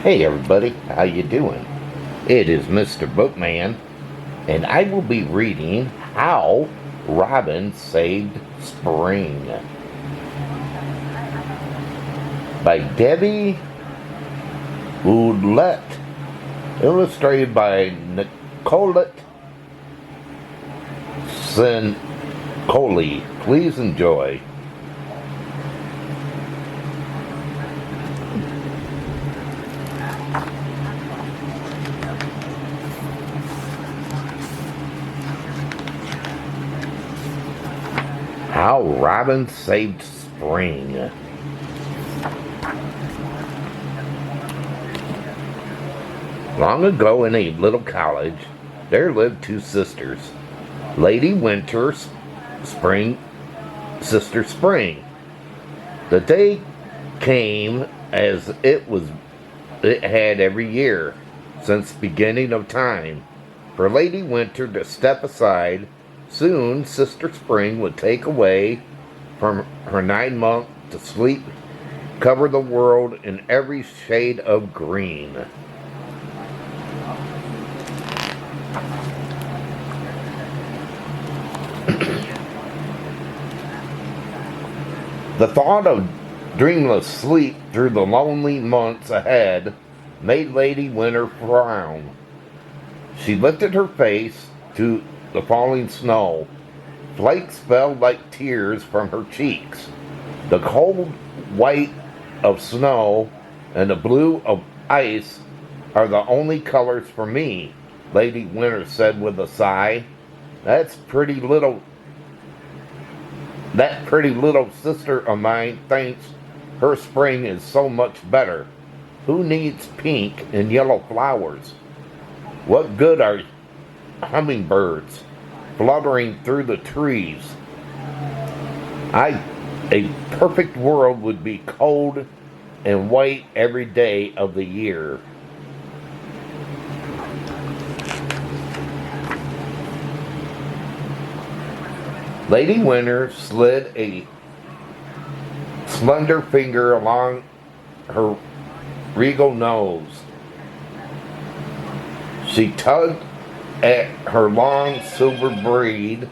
Hey everybody, how you doing? It is Mr. Bookman, and I will be reading How Robin Saved Spring by Debbie Ouellet, illustrated by Nicoletta Ceccoli. Please enjoy. How Robin Saved Spring. Long ago in a little college, there lived two sisters, Lady Winter, Sister Spring. The day came as it had every year since the beginning of time, for Lady Winter to step aside. Soon Sister Spring would take away from her 9 months to sleep, cover the world in every shade of green. The thought of dreamless sleep through the lonely months ahead made Lady Winter frown. She lifted her face to the falling snow. Flakes fell like tears from her cheeks. The cold white of snow and the blue of ice are the only colors for me, Lady Winter said with a sigh. That pretty little sister of mine thinks her spring is so much better. Who needs pink and yellow flowers? What good are hummingbirds fluttering through the trees? A perfect world would be cold and white every day of the year. Lady Winter slid a slender finger along her regal nose. She tugged at her long silver braid.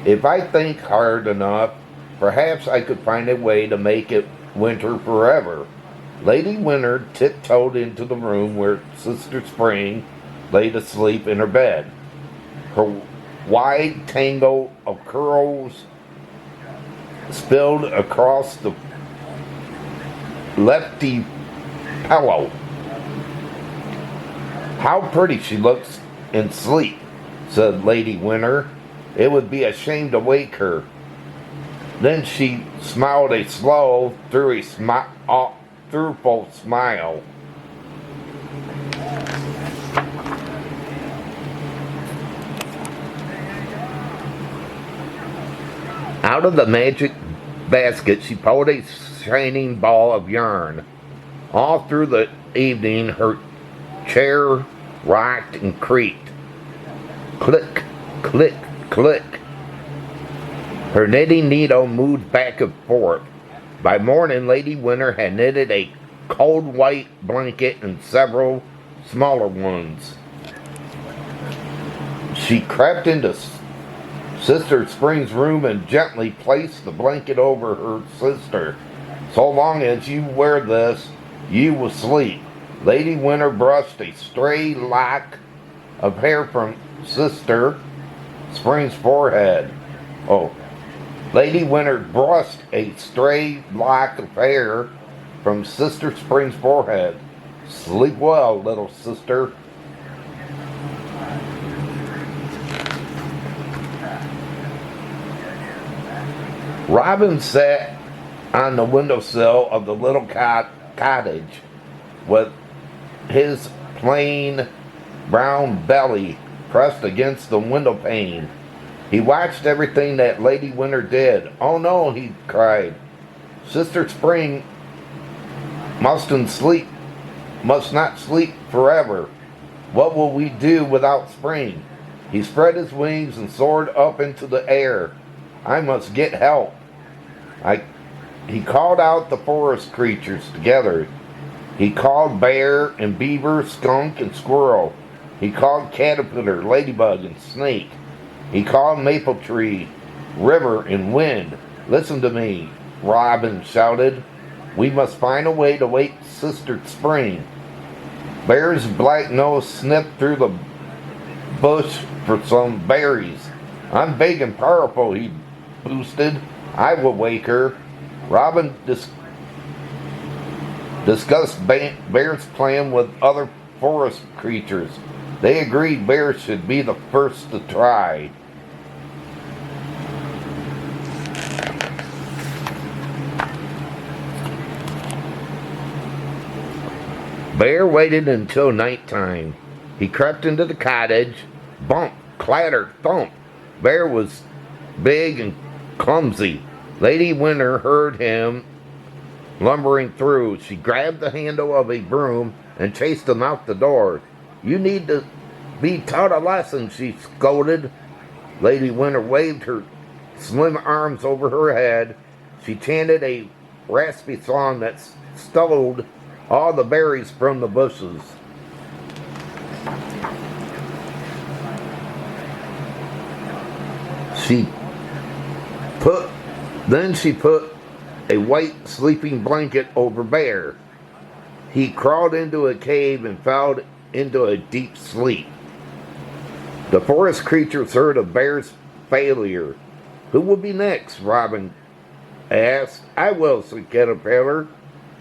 If I think hard enough, perhaps I could find a way to make it winter forever. Lady Winter tiptoed into the room where Sister Spring lay asleep in her bed. Her wide tangle of curls spilled across the lefty pillow. How pretty she looks in sleep, said Lady Winter. It would be a shame to wake her. Then she smiled a slow, throughful smile. Out of the magic basket, she pulled a shining ball of yarn. All through the evening, her chair rocked and creaked. Click, click, click. Her knitting needle moved back and forth. By morning, Lady Winter had knitted a cold white blanket and several smaller ones. She crept into Sister Spring's room and gently placed the blanket over her sister. So long as you wear this, you will sleep. Lady Winter brushed a stray lock of hair from Sister Spring's forehead. Lady Winter brushed a stray lock of hair from Sister Spring's forehead. Sleep well, little sister. Robin sat on the windowsill of the little cottage with his plain brown belly pressed against the window pane. He watched everything that Lady Winter did. Oh no, he cried. Sister Spring must not sleep forever. What will we do without spring? He spread his wings and soared up into the air. I must get help. He called out the forest creatures together. He called bear and beaver, skunk and squirrel. He called caterpillar, ladybug and snake. He called maple tree, river and wind. Listen to me, Robin shouted. We must find a way to wake Sister Spring. Bear's black nose sniffed through the bush for some berries. I'm big and powerful, he boosted. I will wake her. Robin discussed Bear's plan with other forest creatures. They agreed Bear should be the first to try. Bear waited until nighttime. He crept into the cottage. Bump, clatter, thump. Bear was big and clumsy. Lady Winter heard him lumbering through. She grabbed the handle of a broom and chased him out the door. You need to be taught a lesson, she scolded. Lady Winter waved her slim arms over her head. She chanted a raspy song that stole all the berries from the bushes. Then she put a white sleeping blanket over Bear. He crawled into a cave and fell into a deep sleep. The forest creatures heard of Bear's failure. Who will be next? Robin asked. I will, said Caterpillar.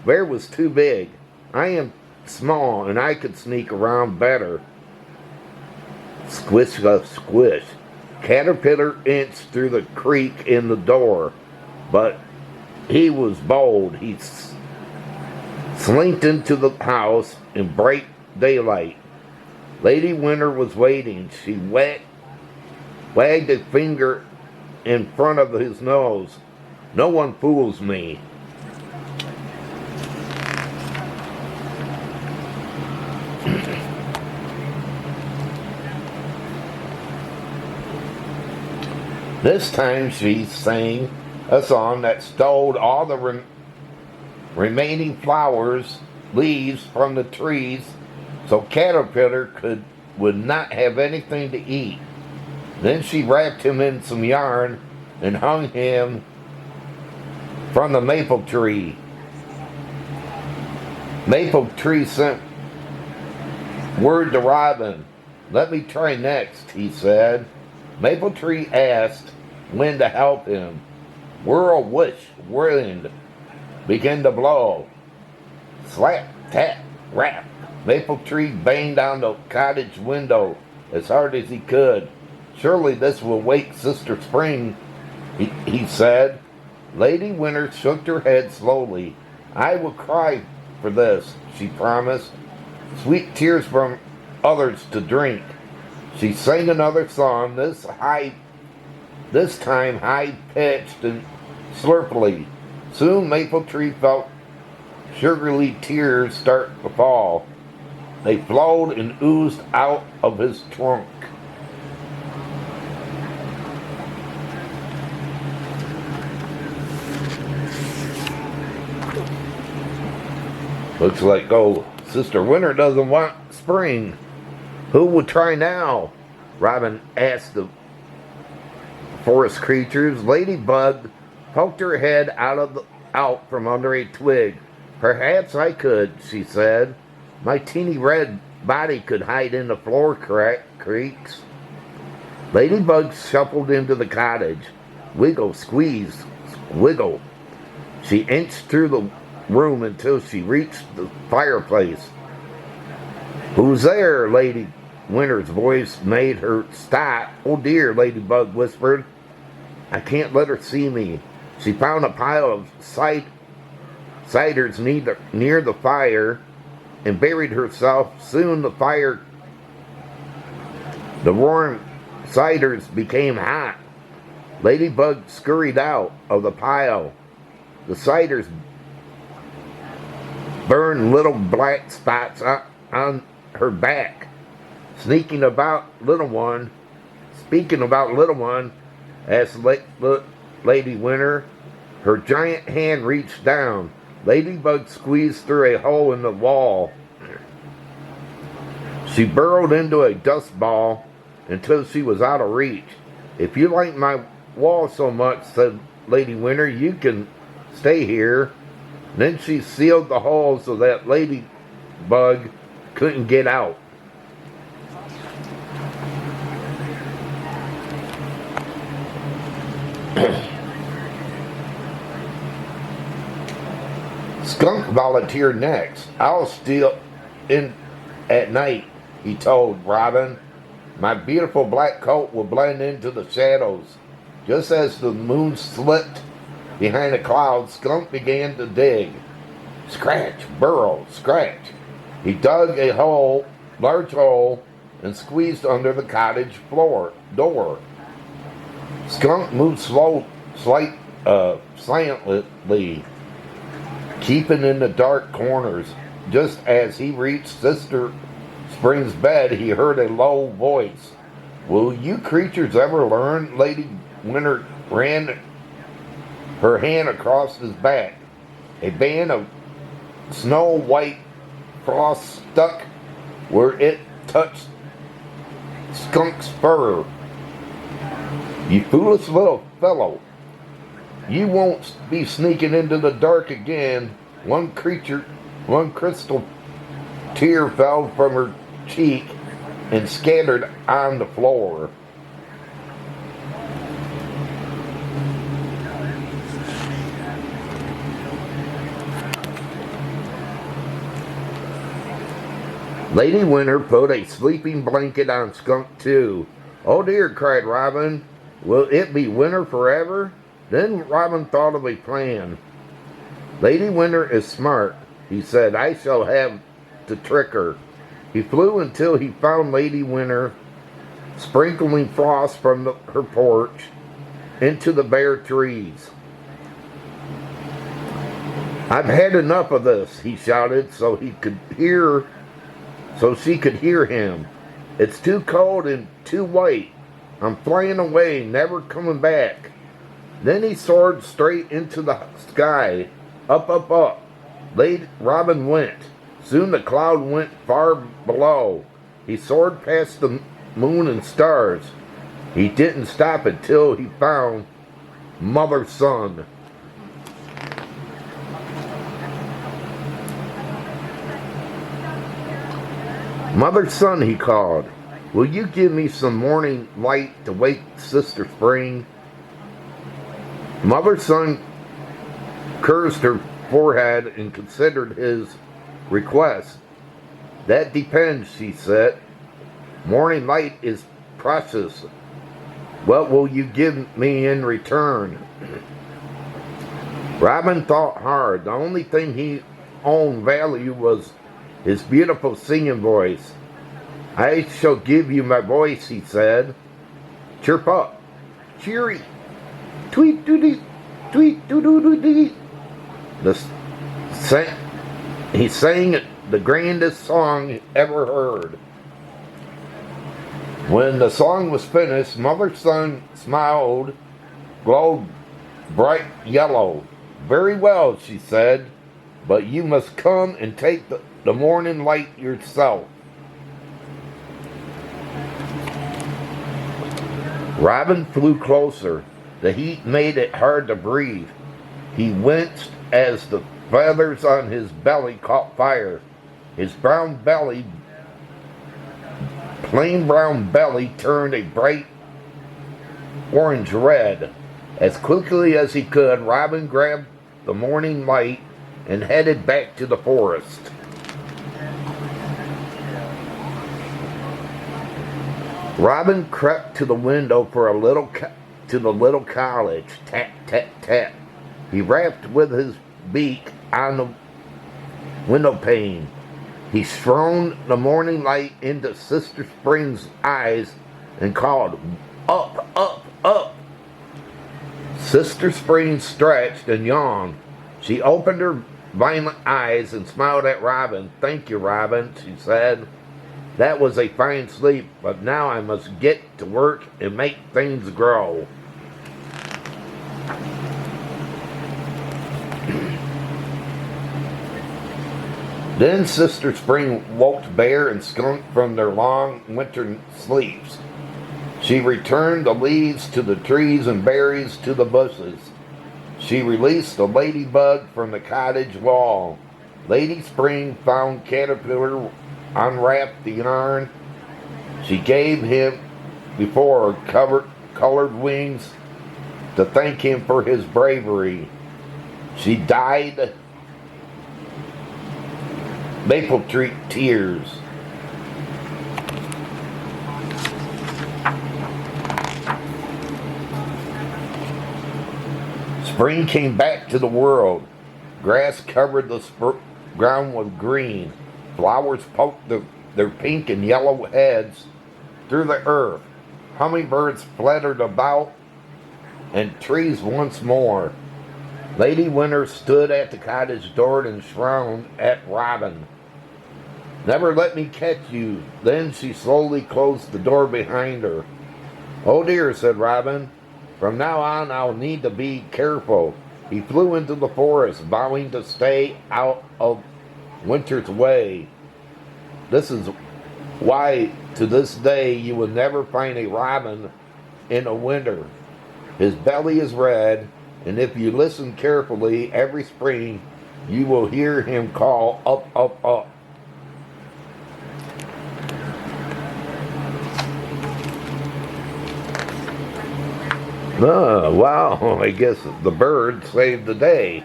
Bear was too big. I am small and I could sneak around better. Squish, squish. Caterpillar inched through the creak in the door, but he was bold. He slinked into the house in bright daylight. Lady Winter was waiting. She wagged a finger in front of his nose. No one fools me. This time she sang a song that stole all the remaining flowers, leaves from the trees, so Caterpillar would not have anything to eat. Then she wrapped him in some yarn and hung him from the maple tree. Maple tree sent word to Robin. Let me try next, he said. Maple tree asked when to help him. Whirl, whish, wind began to blow. Slap, tap, rap. Maple tree banged on the cottage window as hard as he could. Surely this will wake Sister Spring, he said. Lady Winter shook her head slowly. I will cry for this, she promised. Sweet tears from others to drink. She sang another song, this time high-pitched and slurpily. Soon Maple Tree felt sugary tears start to fall. They flowed and oozed out of his trunk. Looks like, Sister Winter doesn't want spring. Who will try now? Robin asked the forest creatures. Ladybug poked her head out from under a twig. Perhaps I could, she said. My teeny red body could hide in the floor creaks. Ladybug shuffled into the cottage. Wiggle, squeeze, wiggle. She inched through the room until she reached the fireplace. Who's there? Lady Winter's voice made her stop. Oh dear, Ladybug whispered. I can't let her see me. She found a pile of ciders near the fire and buried herself. Soon the warm ciders became hot. Ladybug scurried out of the pile. The ciders burned little black spots on her back. Speaking about little one, asked Lady Winter. Her giant hand reached down. Ladybug squeezed through a hole in the wall. She burrowed into a dust ball until she was out of reach. "If you like my wall so much," said Lady Winter, "you can stay here." Then she sealed the hole so that Ladybug couldn't get out. Skunk volunteered next. "I'll steal in at night," he told Robin. "My beautiful black coat will blend into the shadows." Just as the moon slipped behind a cloud, Skunk began to dig. Scratch, burrow, scratch. He dug a large hole, and squeezed under the cottage door. Skunk moved silently, keeping in the dark corners. Just as he reached Sister Spring's bed, he heard a low voice. "Will you creatures ever learn?" Lady Winter ran her hand across his back. A band of snow-white frost stuck where it touched Skunk's fur. "You foolish little fellow. You won't be sneaking into the dark again." One crystal tear fell from her cheek and scattered on the floor. Lady Winter put a sleeping blanket on Skunk too. "Oh dear," cried Robin. "Will it be winter forever?" Then Robin thought of a plan. "Lady Winter is smart," he said. "I shall have to trick her." He flew until he found Lady Winter sprinkling frost from her porch into the bare trees. "I've had enough of this," he shouted so she could hear him. "It's too cold and too white. I'm flying away, never coming back." Then he soared straight into the sky. Up, up, up. Robin went. Soon the cloud went far below. He soared past the moon and stars. He didn't stop until he found Mother Sun. "Mother Sun," he called, "will you give me some morning light to wake Sister Spring?" Mother Sun cursed her forehead and considered his request. "That depends," she said. "Morning light is precious. What will you give me in return?" Robin thought hard. The only thing he owned value was his beautiful singing voice. "I shall give you my voice," he said. "Chirp up. Cheery. Tweet doo-dee. Tweet doo-doo-doo-dee." He sang the grandest song he ever heard. When the song was finished, Mother Sun smiled, glowed bright yellow. "Very well," she said, "but you must come and take the morning light yourself." Robin flew closer. The heat made it hard to breathe. He winced as the feathers on his belly caught fire. His plain brown belly turned a bright orange red. As quickly as he could, Robin grabbed the morning light and headed back to the forest. Robin crept to the window to the little cottage. Tap, tap, tap. He rapped with his beak on the window pane. He shone the morning light into Sister Spring's eyes and called, "Up, up, up." Sister Spring stretched and yawned. She opened her violet eyes and smiled at Robin. "Thank you, Robin," she said. "That was a fine sleep, but now I must get to work and make things grow." Then Sister Spring woke Bear and Skunk from their long winter sleeps. She returned the leaves to the trees and berries to the bushes. She released the ladybug from the cottage wall. Lady Spring found Caterpillar, unwrapped the yarn she gave him before colored wings to thank him for his bravery. She dyed maple tree tears. Spring came back to the world. Grass covered the ground with green. Flowers poked their pink and yellow heads through the earth. Hummingbirds fluttered about, and trees once more. Lady Winter stood at the cottage door and frowned at Robin. "Never let me catch you." Then she slowly closed the door behind her. "Oh dear," said Robin. "From now on I'll need to be careful." He flew into the forest, vowing to stay out of winter's way. This is why to this day you will never find a robin in a winter. His belly is red, and if you listen carefully every spring, you will hear him call up, up, up. Oh, wow, I guess the bird saved the day.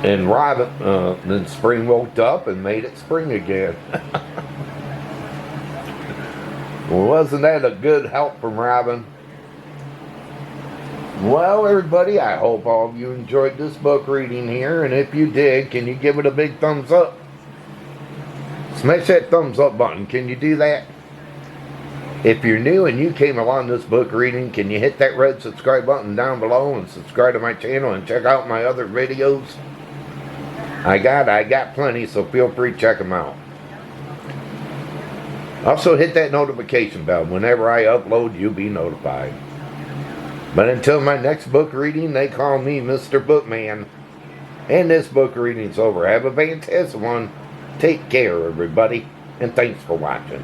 And Robin, then Spring woke up and made it spring again. Well, wasn't that a good help from Robin? Well, everybody, I hope all of you enjoyed this book reading here, and if you did, can you give it a big thumbs up? Smash that thumbs up button. Can you do that? If you're new and you came along this book reading, can you hit that red subscribe button down below and subscribe to my channel and check out my other videos? I got plenty, so feel free to check them out. Also hit that notification bell. Whenever I upload, you'll be notified. But until my next book reading, they call me Mr. Bookman. And this book reading's over. Have a fantastic one. Take care, everybody. And thanks for watching.